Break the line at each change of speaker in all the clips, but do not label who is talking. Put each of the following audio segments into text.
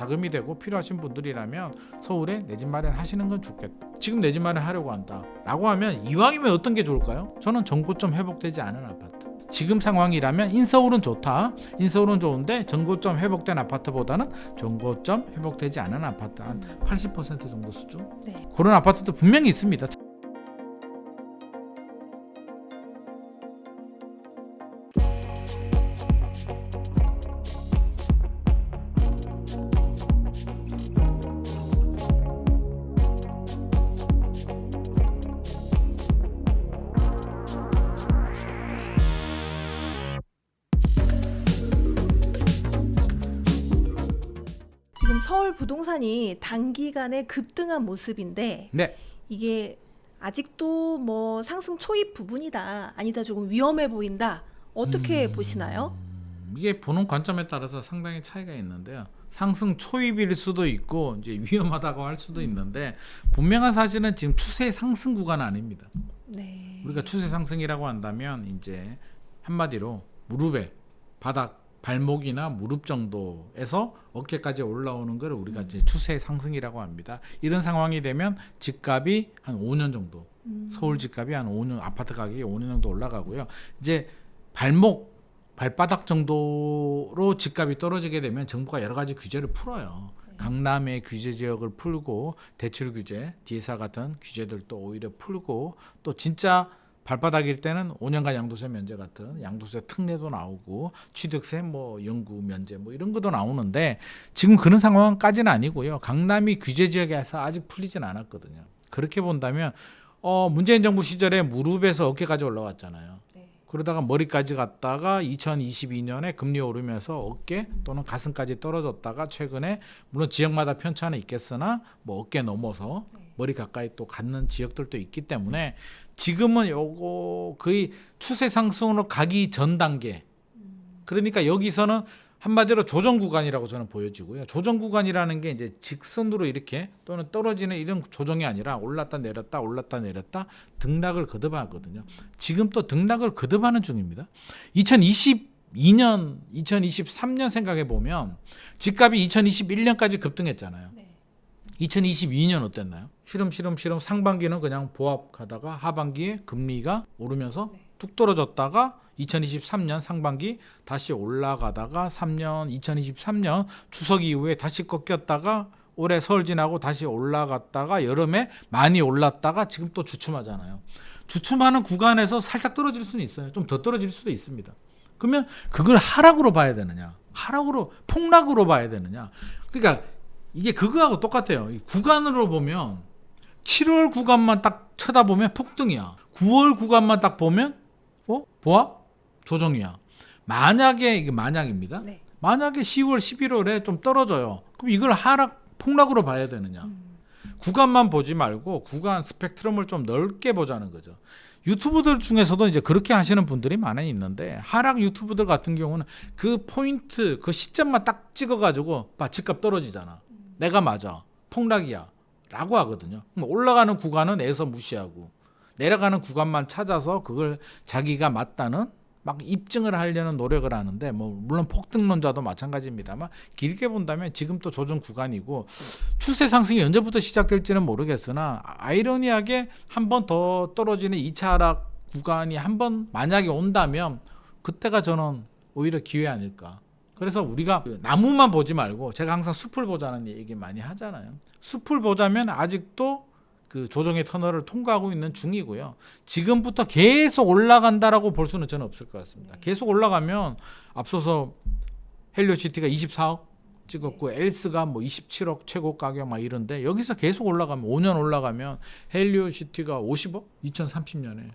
자금이 되고 필요하신 분들이라면 서울에 내 집 마련하시는 건 좋겠다. 지금 내 집 마련하려고 한다 라고 하면 이왕이면 어떤 게 좋을까요? 저는 정고점 회복되지 않은 아파트. 지금 상황이라면 인서울은 좋다. 인서울은 좋은데 정고점 회복된 아파트보다는 정고점 회복되지 않은 아파트 한 80% 정도 수준.
네.
그런 아파트도 분명히 있습니다.
지금 서울 부동산이 단기간에 급등한 모습인데
네.
이게 아직도 뭐 상승 초입 부분이다, 아니다, 조금 위험해 보인다, 어떻게 보시나요?
이게 보는 관점에 따라서 상당히 차이가 있는데요. 상승 초입일 수도 있고 이제 위험하다고 할 수도 있는데 분명한 사실은 지금 추세 상승 구간은 아닙니다.
네.
우리가 추세 상승이라고 한다면 이제 한마디로 무릎에 바닥 발목이나 무릎 정도에서 어깨까지 올라오는 걸 우리가 이제 추세 상승이라고 합니다. 이런 상황이 되면 집값이 한 5년 정도, 서울 집값이 한 5년, 아파트 가격이 5년 정도 올라가고요. 이제 발바닥 정도로 집값이 떨어지게 되면 정부가 여러 가지 규제를 풀어요. 강남의 규제 지역을 풀고 대출 규제, DSR 같은 규제들도 오히려 풀고 또 진짜 발바닥일 때는 5년간 양도세 면제 같은 양도세 특례도 나오고 취득세 뭐 영구 면제 뭐 이런 것도 나오는데 지금 그런 상황까지는 아니고요. 강남이 규제 지역에서 아직 풀리진 않았거든요. 그렇게 본다면 문재인 정부 시절에 무릎에서 어깨까지 올라왔잖아요. 그러다가 머리까지 갔다가 2022년에 금리 오르면서 어깨 또는 가슴까지 떨어졌다가 최근에 물론 지역마다 편차는 있겠으나 뭐 어깨 넘어서 머리 가까이 또 갖는 지역들도 있기 때문에 지금은 요거 거의 추세 상승으로 가기 전 단계. 그러니까 여기서는 한마디로 조정 구간이라고 저는 보여지고요. 조정 구간이라는 게 이제 직선으로 이렇게 또는 떨어지는 이런 조정이 아니라 올랐다 내렸다 올랐다 내렸다 등락을 거듭하거든요. 지금 또 등락을 거듭하는 중입니다. 2022년, 2023년 생각해 보면 집값이 2021년까지 급등했잖아요. 2022년 어땠나요? 시름시름 상반기는 그냥 보합 가다가 하반기에 금리가 오르면서 툭 떨어졌다가 2023년 상반기 다시 올라가다가 2023년 추석 이후에 다시 꺾였다가 올해 설 지나고 다시 올라갔다가 여름에 많이 올랐다가 지금 또 주춤하잖아요. 주춤하는 구간에서 살짝 떨어질 수는 있어요. 좀 더 떨어질 수도 있습니다. 그러면 그걸 하락으로 봐야 되느냐? 폭락으로 봐야 되느냐? 그러니까 이게 그거하고 똑같아요. 구간으로 보면 7월 구간만 딱 쳐다보면 폭등이야. 9월 구간만 딱 보면 보합? 조정이야. 만약에 이게 만약입니다.
네.
만약에 10월, 11월에 좀 떨어져요. 그럼 이걸 폭락으로 봐야 되느냐? 구간만 보지 말고 구간 스펙트럼을 좀 넓게 보자는 거죠. 유튜브들 중에서도 이제 그렇게 하시는 분들이 많이 있는데 하락 유튜브들 같은 경우는 그 포인트, 그 시점만 딱 찍어가지고 집값 떨어지잖아. 내가 맞아. 폭락이야. 라고 하거든요. 올라가는 구간은 애서 무시하고 내려가는 구간만 찾아서 그걸 자기가 맞다는 막 입증을 하려는 노력을 하는데 뭐 물론 폭등론자도 마찬가지입니다만 길게 본다면 지금 또 조정 구간이고 추세 상승이 언제부터 시작될지는 모르겠으나 아이러니하게 한 번 더 떨어지는 2차 하락 구간이 한 번 만약에 온다면 그때가 저는 오히려 기회 아닐까. 그래서 우리가 나무만 보지 말고 제가 항상 숲을 보자는 얘기 많이 하잖아요. 숲을 보자면 아직도 그 조정의 터널을 통과하고 있는 중이고요. 지금부터 계속 올라간다라고 볼 수는 저는 없을 것 같습니다. 계속 올라가면 앞서서 헬리오시티가 24억 찍었고 엘스가 뭐 27억 최고 가격 막 이런데 여기서 계속 올라가면 5년 올라가면 헬리오시티가 50억? 2030년에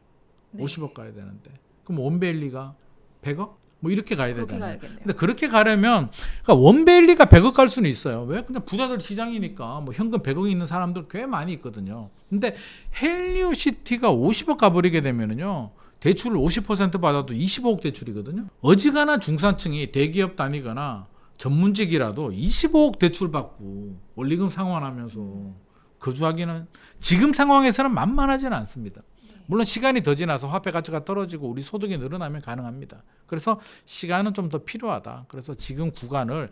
50억 가야 되는데 그럼 원베일리가 100억? 뭐 이렇게 가야 되잖아요. 근데 그렇게 가려면 그러니까 원베일리가 100억 갈 수는 있어요. 왜? 그냥 부자들 시장이니까 뭐 현금 100억이 있는 사람들 꽤 많이 있거든요. 근데 헬리오시티가 50억 가버리게 되면은요. 대출을 50% 받아도 25억 대출이거든요. 어지간한 중산층이 대기업 다니거나 전문직이라도 25억 대출 받고 원리금 상환하면서 거주하기는 지금 상황에서는 만만하지는 않습니다. 물론 시간이 더 지나서 화폐 가치가 떨어지고 우리 소득이 늘어나면 가능합니다. 그래서 시간은 좀 더 필요하다. 그래서 지금 구간을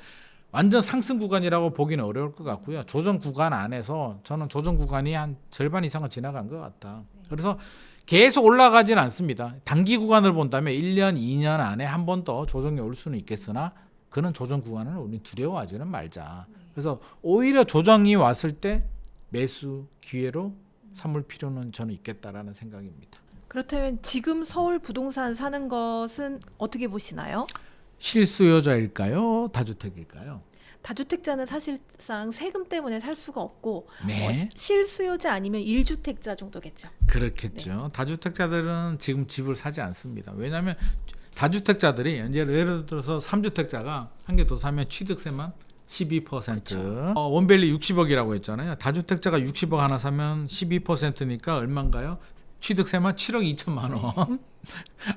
완전 상승 구간이라고 보기는 어려울 것 같고요. 조정 구간 안에서 저는 조정 구간이 한 절반 이상은 지나간 것 같다. 그래서 계속 올라가지는 않습니다. 단기 구간을 본다면 1년, 2년 안에 한 번 더 조정이 올 수는 있겠으나 그런 조정 구간을 우리 두려워하지는 말자. 그래서 오히려 조정이 왔을 때 매수 기회로 삼을 필요는 저는 있겠다라는 생각입니다.
그렇다면 지금 서울 부동산 사는 것은 어떻게 보시나요?
실수요자일까요? 다주택일까요?
다주택자는 사실상 세금 때문에 살 수가 없고
네.
실수요자 아니면 1주택자 정도겠죠.
그렇겠죠. 다주택자들은 지금 집을 사지 않습니다. 왜냐하면 다주택자들이 예를 들어서 3주택자가 한 개 더 사면 취득세만 12%. 원밸류 60억이라고 했잖아요. 다주택자가 60억 하나 사면 12%니까 얼마인가요? 취득세만 7억 2천만 원.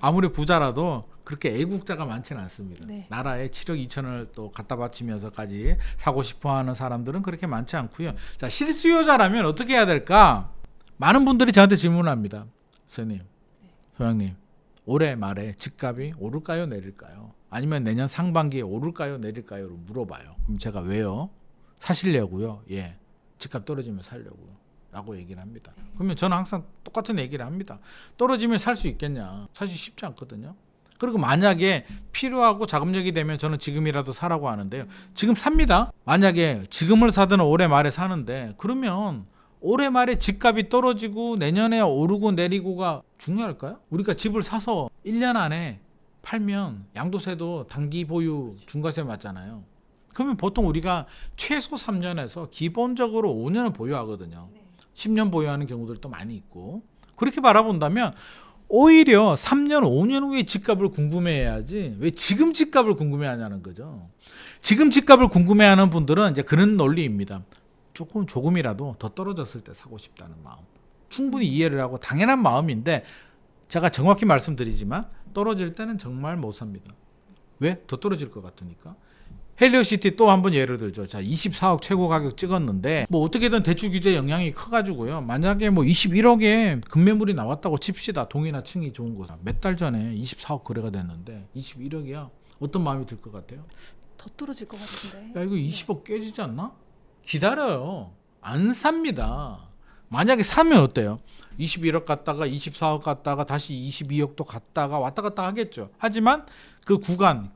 아무리 부자라도 그렇게 애국자가 많지는 않습니다.
네.
나라에 7억 2천을 또 갖다 바치면서까지 사고 싶어하는 사람들은 그렇게 많지 않고요. 자, 실수요자라면 어떻게 해야 될까? 많은 분들이 저한테 질문합니다. 선생님, 소장님, 올해 말에 집값이 오를까요, 내릴까요? 아니면 내년 상반기에 오를까요, 내릴까요? 물어봐요. 그럼 제가 왜요? 사시려고요. 예, 집값 떨어지면 살려고요. 라고 얘기를 합니다. 그러면 저는 항상 똑같은 얘기를 합니다. 떨어지면 살 수 있겠냐? 사실 쉽지 않거든요. 그리고 만약에 필요하고 자금력이 되면 저는 지금이라도 사라고 하는데요. 지금 삽니다. 만약에 지금을 사든 올해 말에 사는데 그러면 올해 말에 집값이 떨어지고 내년에 오르고 내리고가 중요할까요? 우리가 집을 사서 1년 안에 팔면 양도세도 단기 보유 중과세 맞잖아요. 그러면 보통 우리가 최소 3년에서 기본적으로 5년을 보유하거든요. 10년 보유하는 경우들도 많이 있고 그렇게 바라본다면 오히려 3년, 5년 후에 집값을 궁금해해야지 왜 지금 집값을 궁금해하냐는 거죠. 지금 집값을 궁금해하는 분들은 이제 그런 논리입니다. 조금이라도 더 떨어졌을 때 사고 싶다는 마음. 충분히 이해를 하고 당연한 마음인데 제가 정확히 말씀드리지만 떨어질 때는 정말 못 삽니다. 왜? 더 떨어질 것 같으니까. 헬리오시티 또 한번 예를 들죠. 자, 24억 최고 가격 찍었는데 뭐 어떻게든 대출 규제 영향이 커가지고요. 만약에 뭐 21억에 급매물이 나왔다고 칩시다. 동이나 층이 좋은 곳. 몇 달 전에 24억 거래가 됐는데 21억이야. 어떤 마음이 들 것 같아요?
더 떨어질 것 같은데.
야, 이거 20억 깨지지 않나? 기다려요. 안 삽니다. 만약에 사면 어때요? 21억 갔다가 24억 갔다가 다시 22억도 갔다가 왔다 갔다 하겠죠. 하지만 그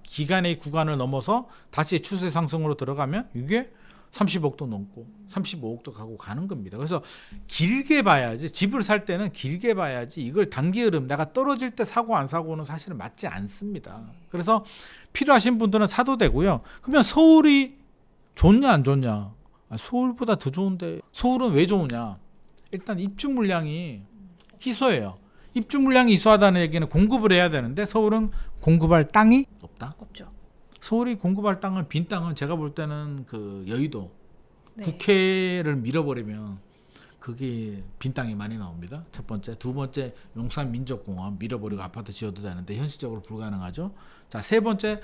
기간의 구간을 넘어서 다시 추세 상승으로 들어가면 이게 30억도 넘고 35억도 가고 가는 겁니다. 그래서 길게 봐야지. 집을 살 때는 길게 봐야지. 이걸 단기 흐름 내가 떨어질 때 사고 안 사고는 사실은 맞지 않습니다. 그래서 필요하신 분들은 사도 되고요. 그러면 서울이 좋냐 안 좋냐? 서울보다 더 좋은데 서울은 왜 좋으냐? 일단 입주 물량이 희소해요. 입주 물량이 희소하다는 얘기는 공급을 해야 되는데 서울은 공급할 땅이 없다.
없죠.
서울이 공급할 땅은 빈 땅은 제가 볼 때는 그 여의도
네.
국회를 밀어버리면 그게 빈 땅이 많이 나옵니다. 첫 번째, 두 번째 용산 민족공원 밀어버리고 아파트 지어도 되는데 현실적으로 불가능하죠. 자, 세 번째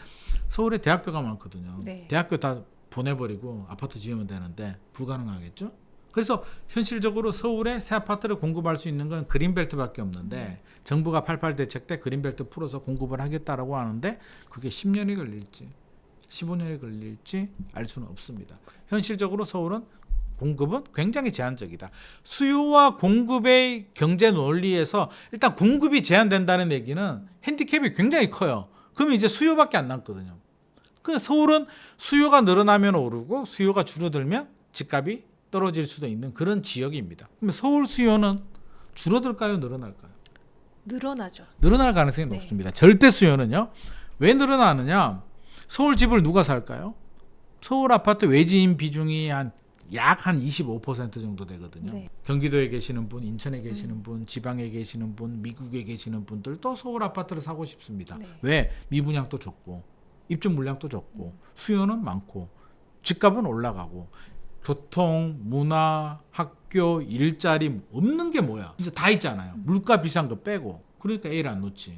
서울에 대학교가 많거든요.
네.
대학교 다 보내버리고 아파트 지으면 되는데 불가능하겠죠. 그래서 현실적으로 서울에 새 아파트를 공급할 수 있는 건 그린벨트밖에 없는데 정부가 88 대책 때 그린벨트 풀어서 공급을 하겠다라고 하는데 그게 10년이 걸릴지 15년이 걸릴지 알 수는 없습니다. 현실적으로 서울은 공급은 굉장히 제한적이다. 수요와 공급의 경제 논리에서 일단 공급이 제한된다는 얘기는 핸디캡이 굉장히 커요. 그러면 이제 수요밖에 안 남거든요. 그 서울은 수요가 늘어나면 오르고 수요가 줄어들면 집값이 떨어질 수도 있는 그런 지역입니다. 그럼 서울 수요는 줄어들까요, 늘어날까요?
늘어나죠.
늘어날 가능성이
네.
높습니다. 절대 수요는요. 왜 늘어나느냐? 서울 집을 누가 살까요? 서울 아파트 외지인 비중이 약 한 25% 정도 되거든요.
네.
경기도에 계시는 분, 인천에 계시는 분, 지방에 계시는 분, 미국에 계시는 분들도 서울 아파트를 사고 싶습니다.
네.
왜? 미분양도 적고 입주 물량도 적고 수요는 많고 집값은 올라가고 교통, 문화, 학교, 일자리 없는 게 뭐야? 진짜 다 있잖아요. 물가 비싼 거 빼고. 그러니까 애를 안 놓지.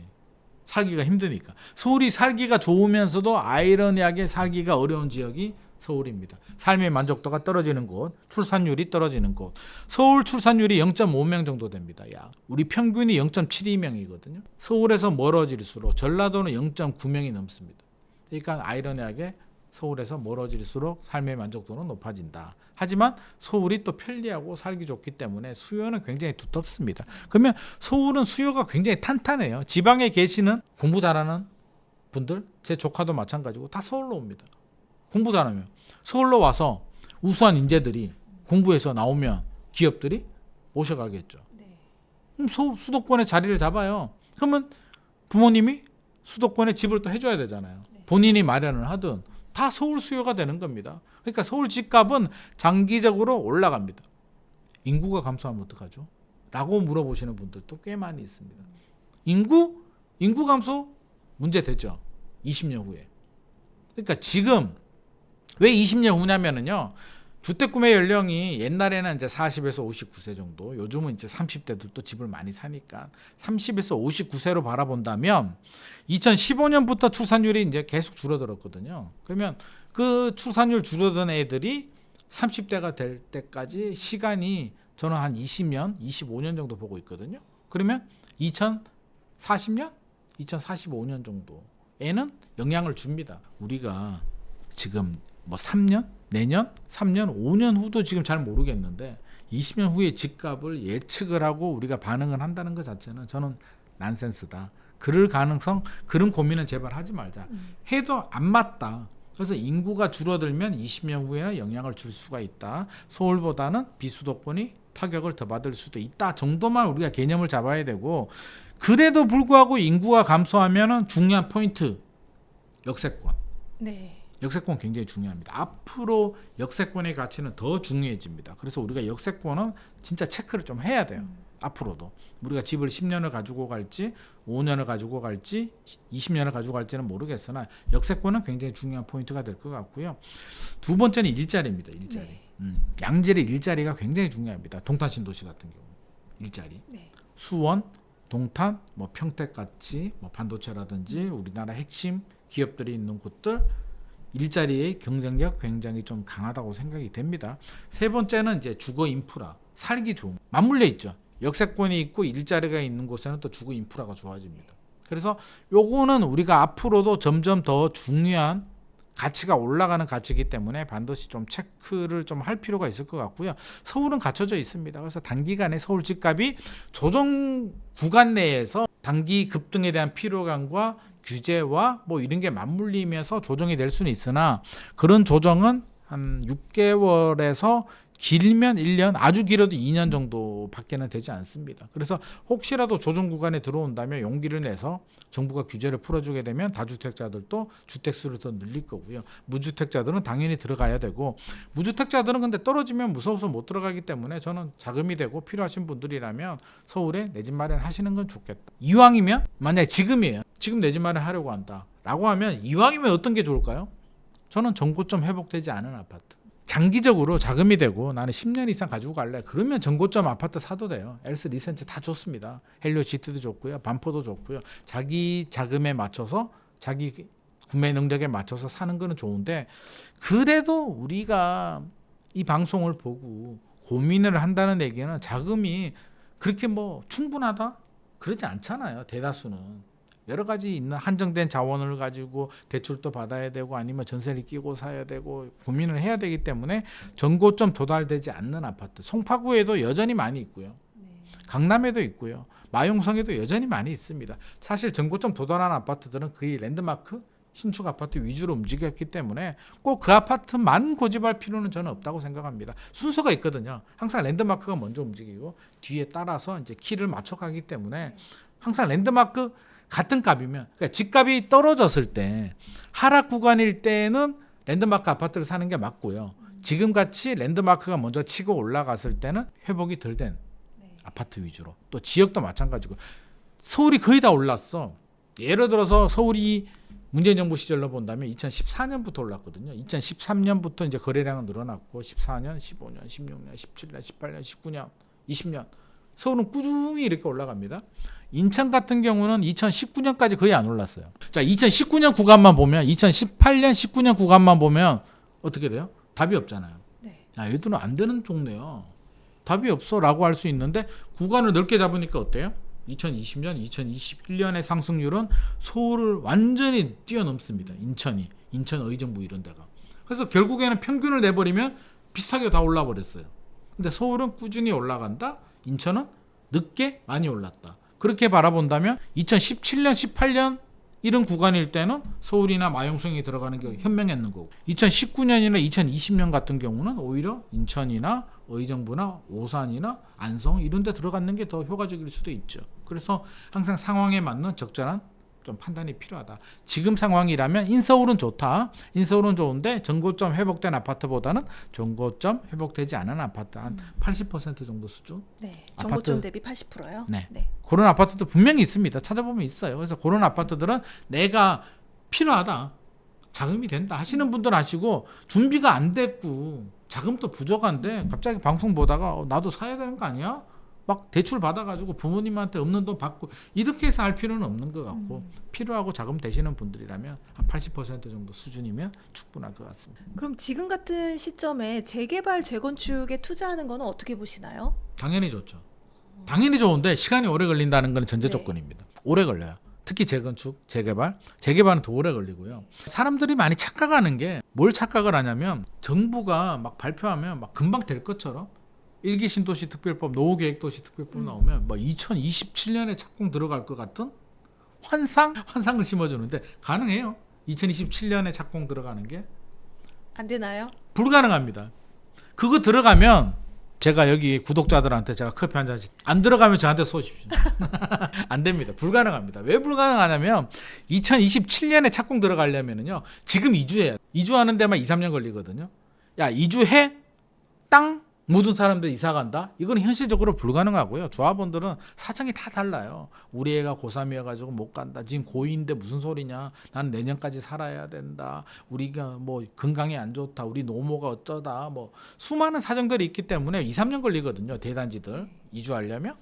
살기가 힘드니까. 서울이 살기가 좋으면서도 아이러니하게 살기가 어려운 지역이 서울입니다. 삶의 만족도가 떨어지는 곳, 출산율이 떨어지는 곳. 서울 출산율이 0.5명 정도 됩니다. 약. 우리 평균이 0.72명이거든요. 서울에서 멀어질수록 전라도는 0.9명이 넘습니다. 그러니까 아이러니하게 서울에서 멀어질수록 삶의 만족도는 높아진다. 하지만 서울이 또 편리하고 살기 좋기 때문에 수요는 굉장히 두텁습니다. 그러면 서울은 수요가 굉장히 탄탄해요. 지방에 계시는 공부 잘하는 분들, 제 조카도 마찬가지고 다 서울로 옵니다. 공부 잘하면 서울로 와서 우수한 인재들이 공부해서 나오면 기업들이 모셔가겠죠. 그럼 수도권에 자리를 잡아요. 그러면 부모님이 수도권에 집을 또 해줘야 되잖아요. 본인이 마련을 하든 다 서울 수요가 되는 겁니다. 그러니까 서울 집값은 장기적으로 올라갑니다. 인구가 감소하면 어떡하죠? 라고 물어보시는 분들도 꽤 많이 있습니다. 인구 감소 문제 되죠. 20년 후에. 그러니까 지금 왜 20년 후냐면은요. 주택 구매 연령이 옛날에는 이제 40에서 59세 정도, 요즘은 이제 30대도 집을 많이 사니까 30에서 59세로 바라본다면 2015년부터 출산율이 이제 계속 줄어들었거든요. 그러면 그 출산율 줄어든 애들이 30대가 될 때까지 시간이 저는 한 20년, 25년 정도 보고 있거든요. 그러면 2040년, 2045년 정도에는 영향을 줍니다. 우리가 지금 뭐 3년, 내년, 3년, 5년 후도 지금 잘 모르겠는데 20년 후에 집값을 예측을 하고 우리가 반응을 한다는 것 자체는 저는 난센스다. 그럴 가능성, 그런 고민은 제발 하지 말자. 해도 안 맞다. 그래서 인구가 줄어들면 20년 후에는 영향을 줄 수가 있다. 서울보다는 비수도권이 타격을 더 받을 수도 있다. 정도만 우리가 개념을 잡아야 되고, 그래도 불구하고 인구가 감소하면 중요한 포인트, 역세권.
네.
역세권 굉장히 중요합니다. 앞으로 역세권의 가치는 더 중요해집니다. 그래서 우리가 역세권은 진짜 체크를 좀 해야 돼요. 앞으로도 우리가 집을 10년을 가지고 갈지 5년을 가지고 갈지 20년을 가지고 갈지는 모르겠으나 역세권은 굉장히 중요한 포인트가 될 것 같고요. 두 번째는 일자리입니다. 일자리.
네.
양질의 일자리가 굉장히 중요합니다. 동탄 신도시 같은 경우 일자리.
네.
수원, 동탄, 뭐 평택같이 뭐 반도체라든지 우리나라 핵심 기업들이 있는 곳들 일자리의 경쟁력 굉장히 좀 강하다고 생각이 됩니다. 세 번째는 이제 주거 인프라, 살기 좋은, 맞물려 있죠. 역세권이 있고 일자리가 있는 곳에는 또 주거 인프라가 좋아집니다. 그래서 요거는 우리가 앞으로도 점점 더 중요한 가치가 올라가는 가치이기 때문에 반드시 좀 체크를 좀 할 필요가 있을 것 같고요. 서울은 갖춰져 있습니다. 그래서 단기간에 서울 집값이 조정 구간 내에서 단기 급등에 대한 피로감과 규제와 뭐 이런 게 맞물리면서 조정이 될 수는 있으나 그런 조정은 한 6개월에서 길면 1년, 아주 길어도 2년 정도밖에는 되지 않습니다. 그래서 혹시라도 조정 구간에 들어온다면 용기를 내서 정부가 규제를 풀어주게 되면 다주택자들도 주택수를 더 늘릴 거고요. 무주택자들은 당연히 들어가야 되고, 무주택자들은 근데 떨어지면 무서워서 못 들어가기 때문에 저는 자금이 되고 필요하신 분들이라면 서울에 내 집 마련하시는 건 좋겠다. 이왕이면, 만약에 지금이에요. 지금 내 집 마련하려고 한다 라고 하면 이왕이면 어떤 게 좋을까요? 저는 전고점 회복되지 않은 아파트, 장기적으로 자금이 되고 나는 10년 이상 가지고 갈래, 그러면 전고점 아파트 사도 돼요. 엘스 리센트 다 좋습니다. 헬리오시티도 좋고요, 반포도 좋고요. 자기 자금에 맞춰서, 자기 구매 능력에 맞춰서 사는 거는 좋은데, 그래도 우리가 이 방송을 보고 고민을 한다는 얘기는 자금이 그렇게 뭐 충분하다? 그러지 않잖아요. 대다수는 여러 가지 있는 한정된 자원을 가지고 대출도 받아야 되고 아니면 전세를 끼고 사야 되고 고민을 해야 되기 때문에 전고점 도달되지 않는 아파트, 송파구에도 여전히 많이 있고요. 강남에도 있고요. 마용성에도 여전히 많이 있습니다. 사실 전고점 도달한 아파트들은 거의 랜드마크, 신축 아파트 위주로 움직였기 때문에 꼭 그 아파트만 고집할 필요는 저는 없다고 생각합니다. 순서가 있거든요. 항상 랜드마크가 먼저 움직이고 뒤에 따라서 이제 키를 맞춰가기 때문에 항상 랜드마크 같은 값이면, 그러니까 집값이 떨어졌을 때 하락 구간일 때는 랜드마크 아파트를 사는 게 맞고요. 지금같이 랜드마크가 먼저 치고 올라갔을 때는 회복이 덜 된 아파트 위주로, 또 지역도 마찬가지고. 서울이 거의 다 올랐어. 예를 들어서 서울이 문재인 정부 시절로 본다면 2014년부터 올랐거든요. 2013년부터 이제 거래량은 늘어났고 14년, 15년, 16년, 17년, 18년, 19년, 20년 서울은 꾸준히 이렇게 올라갑니다. 인천 같은 경우는 2019년까지 거의 안 올랐어요. 자, 2019년 구간만 보면, 2018년, 19년 구간만 보면 어떻게 돼요? 답이 없잖아요.
네.
야, 얘들은 안 되는 동네야. 답이 없어라고 할 수 있는데 구간을 넓게 잡으니까 어때요? 2020년, 2021년의 상승률은 서울을 완전히 뛰어넘습니다. 인천이 인천 의정부 이런 데가. 그래서 결국에는 평균을 내버리면 비슷하게 다 올라 버렸어요. 근데 서울은 꾸준히 올라간다. 인천은 늦게 많이 올랐다. 그렇게 바라본다면 2017년, 18년 이런 구간일 때는 서울이나 마용성이 들어가는 게 현명했는 거고 2019년이나 2020년 같은 경우는 오히려 인천이나 의정부나 오산이나 안성 이런 데 들어가는 게 더 효과적일 수도 있죠. 그래서 항상 상황에 맞는 적절한 좀 판단이 필요하다. 지금 상황이라면 인서울은 좋다. 인서울은 좋은데 전고점 회복된 아파트보다는 전고점 회복되지 않은 아파트 한 80% 정도 수준.
네.
아파트.
정고점 대비 80%요?
네.
네.
그런 아파트도 분명히 있습니다. 찾아보면 있어요. 그래서 그런 아파트들은 내가 필요하다. 자금이 된다 하시는 분들 하시고 준비가 안 됐고 자금도 부족한데 갑자기 방송 보다가 나도 사야 되는 거 아니야? 막 대출 받아가지고 부모님한테 없는 돈 받고 이렇게 해서 할 필요는 없는 것 같고 필요하고 자금 되시는 분들이라면 한 80% 정도 수준이면 충분할 것 같습니다.
그럼 지금 같은 시점에 재개발, 재건축에 투자하는 거는 어떻게 보시나요?
당연히 좋죠. 당연히 좋은데 시간이 오래 걸린다는 건 전제
네.
조건입니다. 오래 걸려요. 특히 재건축, 재개발은 더 오래 걸리고요. 사람들이 많이 착각하는 게 뭘 착각을 하냐면 정부가 막 발표하면 막 금방 될 것처럼 1기 신도시 특별법, 노후계획도시 특별법 나오면 막 2027년에 착공 들어갈 것 같은 환상을 심어주는데 가능해요. 2027년에 착공 들어가는 게
안 되나요?
불가능합니다. 그거 들어가면 제가 여기 구독자들한테 제가 커피 한 잔씩 안 들어가면 저한테 쏘십시오. 안 됩니다. 불가능합니다. 왜 불가능하냐면 2027년에 착공 들어가려면요. 지금 이주해야 돼. 이주하는 데만 2, 3년 걸리거든요. 야, 이주해? 땅? 모든 사람들 이사 간다? 이건 현실적으로 불가능하고요. 조합원들은 사정이 다 달라요. 우리 애가 고3이어가지고 못 간다. 지금 고2인데 무슨 소리냐. 난 내년까지 살아야 된다. 우리가 뭐 건강이 안 좋다. 우리 노모가 어쩌다. 뭐 수많은 사정들이 있기 때문에 2, 3년 걸리거든요. 대단지들 이주하려면.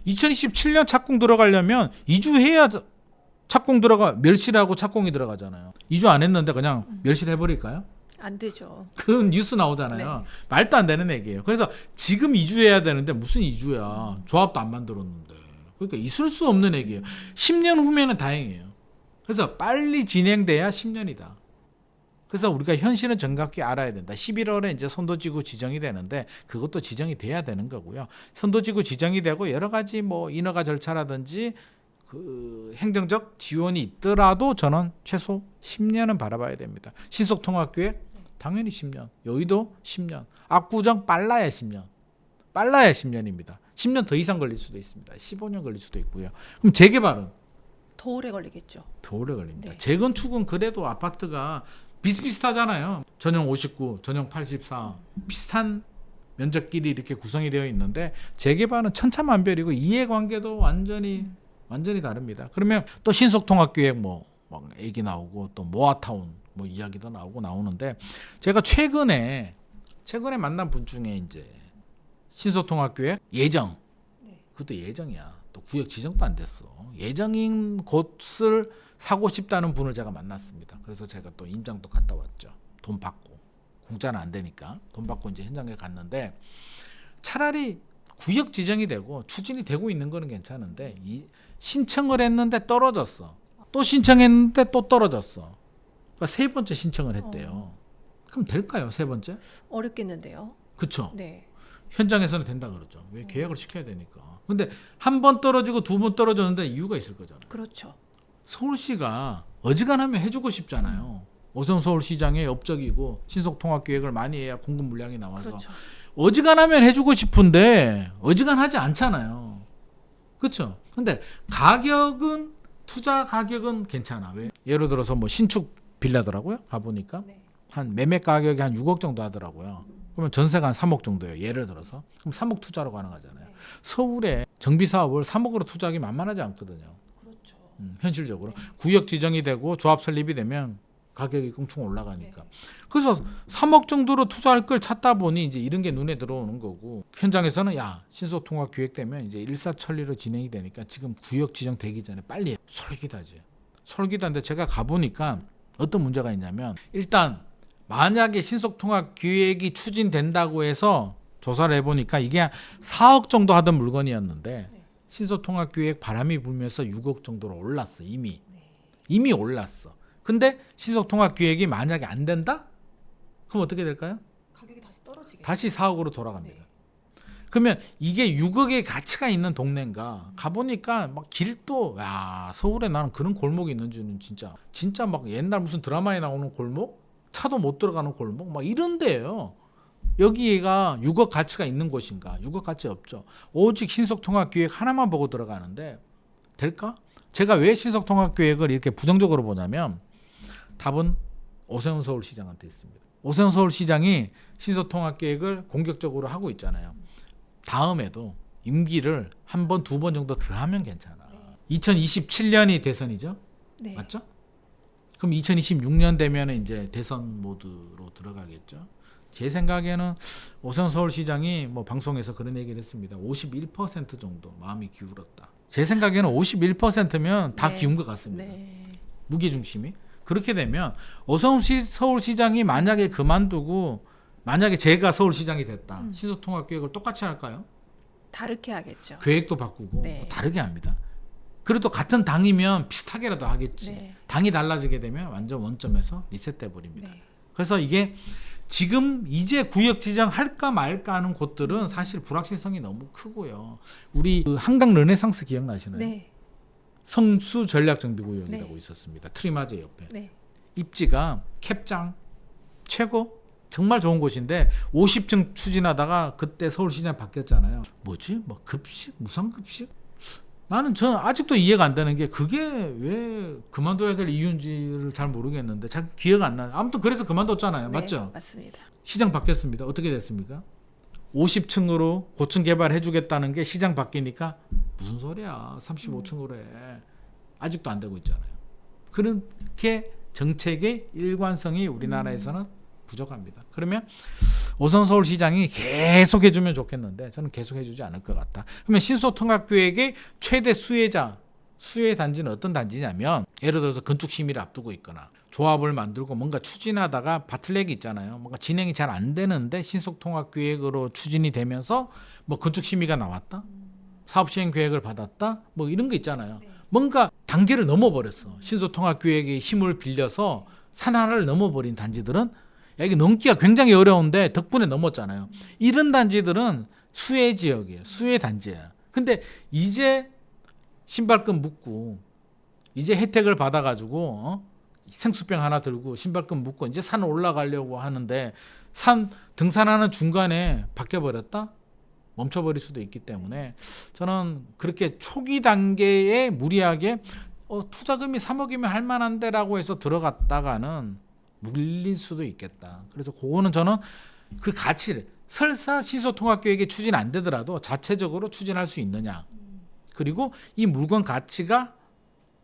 2027년 착공 들어가려면 이주해야 착공 들어가 멸실하고 착공이 들어가잖아요. 이주 안 했는데 그냥 멸실해버릴까요?
안 되죠.
그 뉴스 나오잖아요.
네.
말도 안 되는 얘기예요. 그래서 지금 이주해야 되는데 무슨 이주야. 조합도 안 만들었는데. 그러니까 있을 수 없는 얘기예요. 10년 후면은 다행이에요. 그래서 빨리 진행돼야 10년이다. 그래서 우리가 현실은 정확히 알아야 된다. 11월에 이제 선도지구 지정이 되는데 그것도 지정이 돼야 되는 거고요. 선도지구 지정이 되고 여러 가지 뭐 인허가 절차라든지 그 행정적 지원이 있더라도 저는 최소 10년은 바라봐야 됩니다. 신속통합계획 당연히 10년, 여의도 10년, 압구정 빨라야 10년, 빨라야 10년입니다. 10년 더 이상 걸릴 수도 있습니다. 15년 걸릴 수도 있고요. 그럼 재개발은
더 오래 걸리겠죠.
더 오래 걸립니다.
네.
재건축은 그래도 아파트가 비슷비슷하잖아요. 전용 59, 전용 84 비슷한 면적끼리 이렇게 구성이 되어 있는데 재개발은 천차만별이고 이해관계도 완전히 다릅니다. 그러면 또 신속통합계획 뭐 막 얘기 나오고 또 모아타운 뭐 이야기도 나오는데 제가 최근에 만난 분 중에 이제 신속통합계획 예정 그것도 예정이야. 또 구역 지정도 안 됐어. 예정인 곳을 사고 싶다는 분을 제가 만났습니다. 그래서 제가 또 임장도 갔다 왔죠. 돈 받고 공짜는 안 되니까 돈 받고 이제 현장에 갔는데 차라리 구역 지정이 되고 추진이 되고 있는 거는 괜찮은데 신청을 했는데 떨어졌어. 또 신청했는데 또 떨어졌어. 그러니까 세 번째 신청을 했대요. 그럼 될까요? 세 번째?
어렵겠는데요.
그렇죠.
네.
현장에서는 된다 그러죠. 왜 계약을 시켜야 되니까. 근데 한 번 떨어지고 두 번 떨어졌는데 이유가 있을 거잖아요.
그렇죠.
서울시가 어지간하면 해주고 싶잖아요. 오성 서울시장의 업적이고 신속통합계획을 많이 해야 공급 물량이 나와서
그렇죠.
어지간하면 해주고 싶은데 어지간하지 않잖아요. 그렇죠. 근데 투자 가격은 괜찮아. 왜? 예를 들어서 뭐 신축 빌라더라고요. 가보니까
네.
한 매매 가격이 한 6억 정도 하더라고요. 그러면 전세가 한 3억 정도예요. 예를 들어서. 그럼 3억 투자로 가능하잖아요.
네.
서울에 정비 사업을 3억으로 투자하기 만만하지 않거든요.
그렇죠.
현실적으로.
네.
구역 지정이 되고 조합 설립이 되면 가격이 엄청 올라가니까.
네.
그래서 3억 정도로 투자할 걸 찾다 보니 이제 이런 게 눈에 들어오는 거고 현장에서는 야 신속통합 기획되면 이제 일사천리로 진행이 되니까 지금 구역 지정 되기 전에 빨리 솔깃하지. 솔깃한데 제가 가보니까 어떤 문제가 있냐면 일단 만약에 신속통합 기획이 추진된다고 해서 조사를 해보니까 이게 한 4억 정도 하던 물건이었는데
네.
신속통합 기획 바람이 불면서 6억 정도로 올랐어. 이미 올랐어. 근데 신속통합기획이 만약에 안 된다? 그럼 어떻게 될까요?
가격이 다시 떨어지겠죠.
다시 4억으로 돌아갑니다.
네.
그러면 이게 6억의 가치가 있는 동네인가 가보니까 막 길도 야 서울에 나는 그런 골목이 있는지는 진짜 막 옛날 무슨 드라마에 나오는 골목 차도 못 들어가는 골목 막 이런 데예요. 여기가 6억 가치가 있는 곳인가? 6억 가치 없죠. 오직 신속통합기획 하나만 보고 들어가는데 될까? 제가 왜 신속통합기획을 이렇게 부정적으로 보냐면 답은 오세훈 서울시장한테 있습니다. 오세훈 서울시장이 신속통합계획을 공격적으로 하고 있잖아요. 다음에도 임기를 한 번, 두 번 정도 더 하면 괜찮아. 2027년이 대선이죠?
네.
맞죠? 그럼 2026년 되면 이제 대선 모드로 들어가겠죠? 제 생각에는 오세훈 서울시장이 뭐 방송에서 그런 얘기를 했습니다. 51% 정도 마음이 기울었다. 제 생각에는 51%면 다
네.
기운 것 같습니다.
네.
무게중심이. 그렇게 되면 오세훈 서울시장이 만약에 그만두고 만약에 제가 서울시장이 됐다. 신속통합계획을 똑같이 할까요?
다르게 하겠죠.
계획도 바꾸고
네.
뭐 다르게 합니다. 그래도 같은 당이면 비슷하게라도 하겠지.
네.
당이 달라지게 되면 완전 원점에서 리셋돼 버립니다.
네.
그래서 이게 지금 이제 구역 지정할까 말까 하는 곳들은 사실 불확실성이 너무 크고요. 우리 그 한강 르네상스 기억나시나요?
네.
성수 전략정비구역이라고
네.
있었습니다. 트리마제 옆에.
네.
입지가 캡장 최고 정말 좋은 곳인데 50층 추진하다가 그때 서울시장 바뀌었잖아요. 뭐지? 뭐 급식? 무상급식? 나는 전 아직도 이해가 안 되는 게 그게 왜 그만둬야 될 이유인지를 잘 모르겠는데 잘 기억 안 나요. 아무튼 그래서 그만뒀잖아요.
네,
맞죠?
맞습니다.
시장 바뀌었습니다. 어떻게 됐습니까? 50층으로 고층 개발해 주겠다는 게 시장 바뀌니까 무슨 소리야. 35층으로 해. 아직도 안 되고 있잖아요. 그렇게 정책의 일관성이 우리나라에서는 부족합니다. 그러면 오세훈 서울시장이 계속 해주면 좋겠는데 저는 계속 해주지 않을 것 같다. 그러면 신속통합계획의 최대 수혜 단지는 어떤 단지냐면 예를 들어서 건축 심의를 앞두고 있거나 조합을 만들고 뭔가 추진하다가 바틀렉이 있잖아요. 뭔가 진행이 잘 안 되는데 신속통합계획으로 추진이 되면서 뭐 건축 심의가 나왔다. 사업 시행 계획을 받았다. 뭐 이런 거 있잖아요. 뭔가 단계를 넘어버렸어. 신속통합계획의 힘을 빌려서 산 하나를 넘어버린 단지들은 여기 넘기가 굉장히 어려운데 덕분에 넘었잖아요. 이런 단지들은 수혜 지역이에요. 수혜 단지야. 근데 이제 신발끈 묶고 이제 혜택을 받아가지고 생수병 하나 들고 신발끈 묶고 이제 산 올라가려고 하는데 산 등산하는 중간에 바뀌어버렸다? 멈춰버릴 수도 있기 때문에 저는 그렇게 초기 단계에 무리하게 투자금이 3억이면 할 만한데라고 해서 들어갔다가는 물릴 수도 있겠다. 그래서 그거는 저는 그 가치를 설사 신속통합계획이 추진 안 되더라도 자체적으로 추진할 수 있느냐. 그리고 이 물건 가치가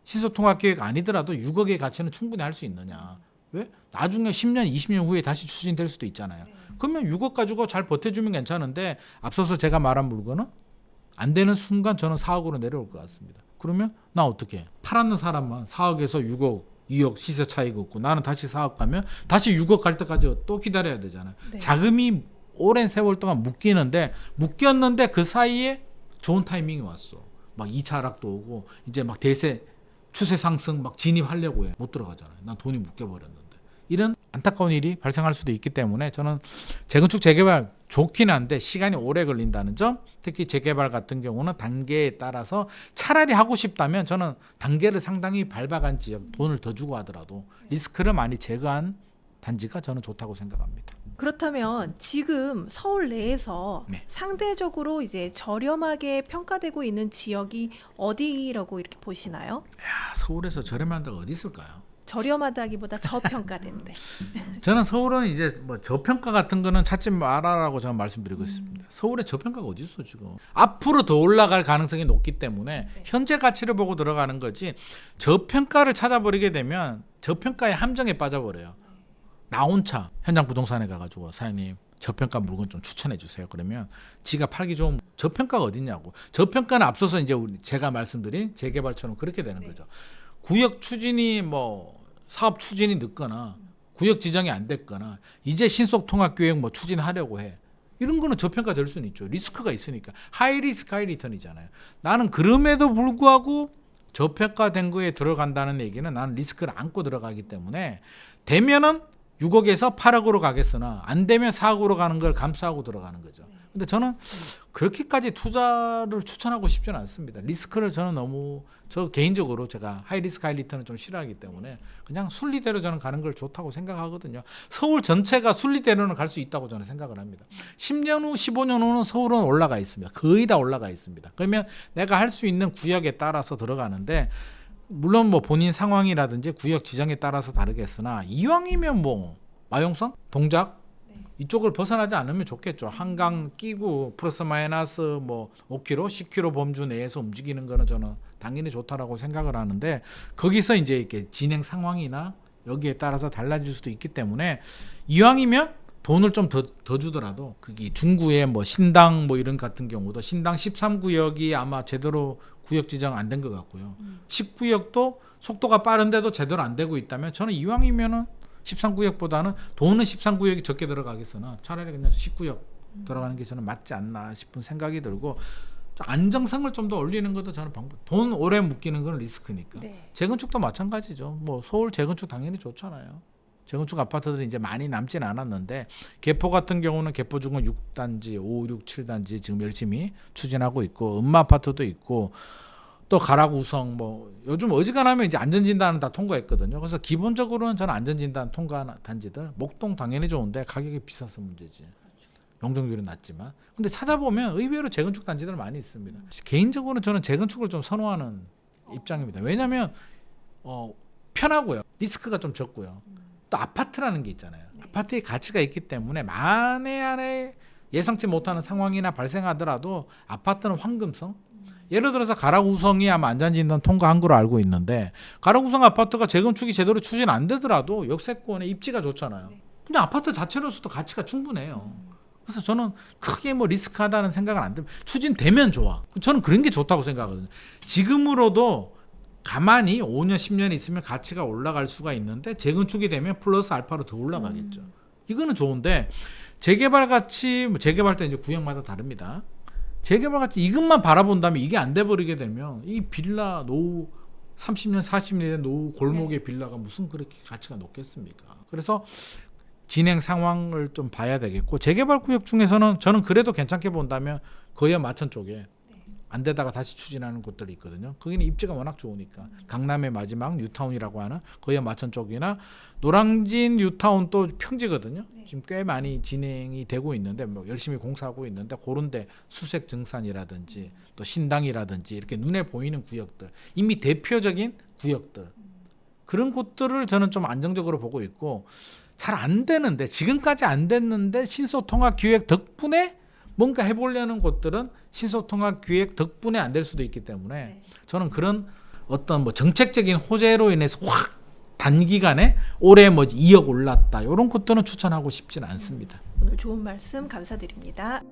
신속통합계획 아니더라도 6억의 가치는 충분히 할 수 있느냐. 왜? 나중에 10년, 20년 후에 다시 추진될 수도 있잖아요. 그러면 6억 가지고 잘 버텨주면 괜찮은데 앞서서 제가 말한 물건은 안 되는 순간 저는 4억으로 내려올 것 같습니다. 그러면 나 어떻게 해? 팔았는 사람만 4억에서 6억 2억 시세 차이가 없고 나는 다시 4억 가면 다시 6억 갈 때까지 또 기다려야 되잖아요.
네.
자금이 오랜 세월 동안 묶였는데 그 사이에 좋은 타이밍이 왔어. 막 2차 하락도 오고 이제 막 대세 추세 상승 막 진입하려고 해. 못 들어가잖아요. 난 돈이 묶여버렸는데. 이런 안타까운 일이 발생할 수도 있기 때문에 저는 재건축 재개발 좋긴 한데 시간이 오래 걸린다는 점, 특히 재개발 같은 경우는 단계에 따라서 차라리 하고 싶다면 저는 단계를 상당히 밟아간 지역 돈을 더 주고 하더라도 리스크를 많이 제거한 단지가 저는 좋다고 생각합니다.
그렇다면 지금 서울 내에서
네.
상대적으로 이제 저렴하게 평가되고 있는 지역이 어디라고 이렇게 보시나요?
야, 서울에서 저렴한 데가 어디 있을까요?
저렴하다기보다 저평가된데.
저는 서울은 이제 뭐 저평가 같은 거는 찾지 말아라고 저는 말씀드리고 있습니다. 서울에 저평가가 어디 있어 지금? 앞으로 더 올라갈 가능성이 높기 때문에 현재 가치를 보고 들어가는 거지 저평가를 찾아버리게 되면 저평가의 함정에 빠져버려요. 나 혼자 현장 부동산에 가가지고 사장님 저평가 물건 좀 추천해 주세요. 그러면 지가 팔기 좋은 저평가가 어딨냐고. 저평가는 앞서서 이제 제가 말씀드린 재개발처럼 그렇게 되는 거죠. 구역 추진이 뭐 사업 추진이 늦거나 구역 지정이 안 됐거나 이제 신속통합계획 뭐 추진하려고 해. 이런 거는 저평가 될 수는 있죠. 리스크가 있으니까. 하이 리스크 하이 리턴이잖아요. 나는 그럼에도 불구하고 저평가된 거에 들어간다는 얘기는 나는 리스크를 안고 들어가기 때문에 되면은 6억에서 8억으로 가겠으나 안 되면 4억으로 가는 걸 감수하고 들어가는 거죠. 근데 저는 그렇게까지 투자를 추천하고 싶지는 않습니다. 리스크를 저는 너무 저 개인적으로 제가 하이 리스크 하이 리턴을 좀 싫어하기 때문에 그냥 순리대로 저는 가는 걸 좋다고 생각하거든요. 서울 전체가 순리대로는 갈 수 있다고 저는 생각을 합니다. 10년 후, 15년 후는 서울은 올라가 있습니다. 거의 다 올라가 있습니다. 그러면 내가 할 수 있는 구역에 따라서 들어가는데 물론 뭐 본인 상황이라든지 구역 지정에 따라서 다르겠으나 이왕이면 뭐 마용성, 동작 이쪽을 벗어나지 않으면 좋겠죠. 한강 끼고 플러스 마이너스 뭐 5km, 10km 범주 내에서 움직이는 거는 저는 당연히 좋다라고 생각을 하는데 거기서 이제 이렇게 진행 상황이나 여기에 따라서 달라질 수도 있기 때문에 이왕이면 돈을 좀 더 주더라도 그게 중구에 뭐 신당 뭐 이런 같은 경우도 신당 13구역이 아마 제대로 구역 지정 안 된 것 같고요. 10구역도 속도가 빠른데도 제대로 안 되고 있다면 저는 이왕이면은 13구역보다는 돈은 13구역이 적게 들어가겠으나 차라리 그냥 10구역 들어가는 게 저는 맞지 않나 싶은 생각이 들고 안정성을 좀 더 올리는 것도 저는 방법. 돈 오래 묶이는 건 리스크니까.
네.
재건축도 마찬가지죠. 뭐 서울 재건축 당연히 좋잖아요. 재건축 아파트들이 이제 많이 남진 않았는데 개포 같은 경우는 개포 중은 6단지, 5, 6, 7단지 지금 열심히 추진하고 있고 음마 아파트도 있고 또 가락우성 뭐 요즘 어지간하면 이제 안전진단은 다 통과했거든요. 그래서 기본적으로는 저는 안전진단 통과 단지들 목동 당연히 좋은데 가격이 비싸서 문제지. 용적률이 낮지만 근데 찾아보면 의외로 재건축 단지들 많이 있습니다. 개인적으로는 저는 재건축을 좀 선호하는 입장입니다. 왜냐하면 편하고요. 리스크가 좀 적고요. 또 아파트라는 게 있잖아요. 아파트의 가치가 있기 때문에 만에 안에 예상치 못하는 상황이나 발생하더라도 아파트는 황금성. 예를 들어서 가락우성이 아마 안전진단 통과한 걸로 알고 있는데 가락우성 아파트가 재건축이 제대로 추진 안 되더라도 역세권의 입지가 좋잖아요. 근데 아파트 자체로서도 가치가 충분해요. 그래서 저는 크게 뭐 리스크하다는 생각은 안 듭니다. 추진되면 좋아. 저는 그런 게 좋다고 생각하거든요. 지금으로도 가만히 5년 10년 있으면 가치가 올라갈 수가 있는데 재건축이 되면 플러스 알파로 더 올라가겠죠. 이거는 좋은데 재개발 같이 재개발 때 이제 구역마다 다릅니다. 재개발 같이 이것만 바라본다면 이게 안 돼 버리게 되면 이 빌라 노후 30년 40년 된 노후 골목의 빌라가 무슨 그렇게 가치가 높겠습니까? 그래서 진행 상황을 좀 봐야 되겠고 재개발 구역 중에서는 저는 그래도 괜찮게 본다면 거의 마천 쪽에 안 되다가 다시 추진하는 곳들이 있거든요. 거기는 입지가 워낙 좋으니까 강남의 마지막 뉴타운이라고 하는 거의 마천 쪽이나 노량진 뉴타운도 평지거든요. 지금 꽤 많이 진행이 되고 있는데 뭐 열심히 공사하고 있는데 그런데 수색 증산이라든지 또 신당이라든지 이렇게 눈에 보이는 구역들 이미 대표적인 구역들 그런 곳들을 저는 좀 안정적으로 보고 있고 잘 안 되는데 지금까지 안 됐는데 신소통합 기획 덕분에 뭔가 해보려는 곳들은 신소통합 기획 덕분에 안 될 수도 있기 때문에 저는 그런 어떤 뭐 정책적인 호재로 인해서 확 단기간에 올해 뭐 2억 올랐다 이런 것들은 추천하고 싶지는 않습니다.
오늘 좋은 말씀 감사드립니다.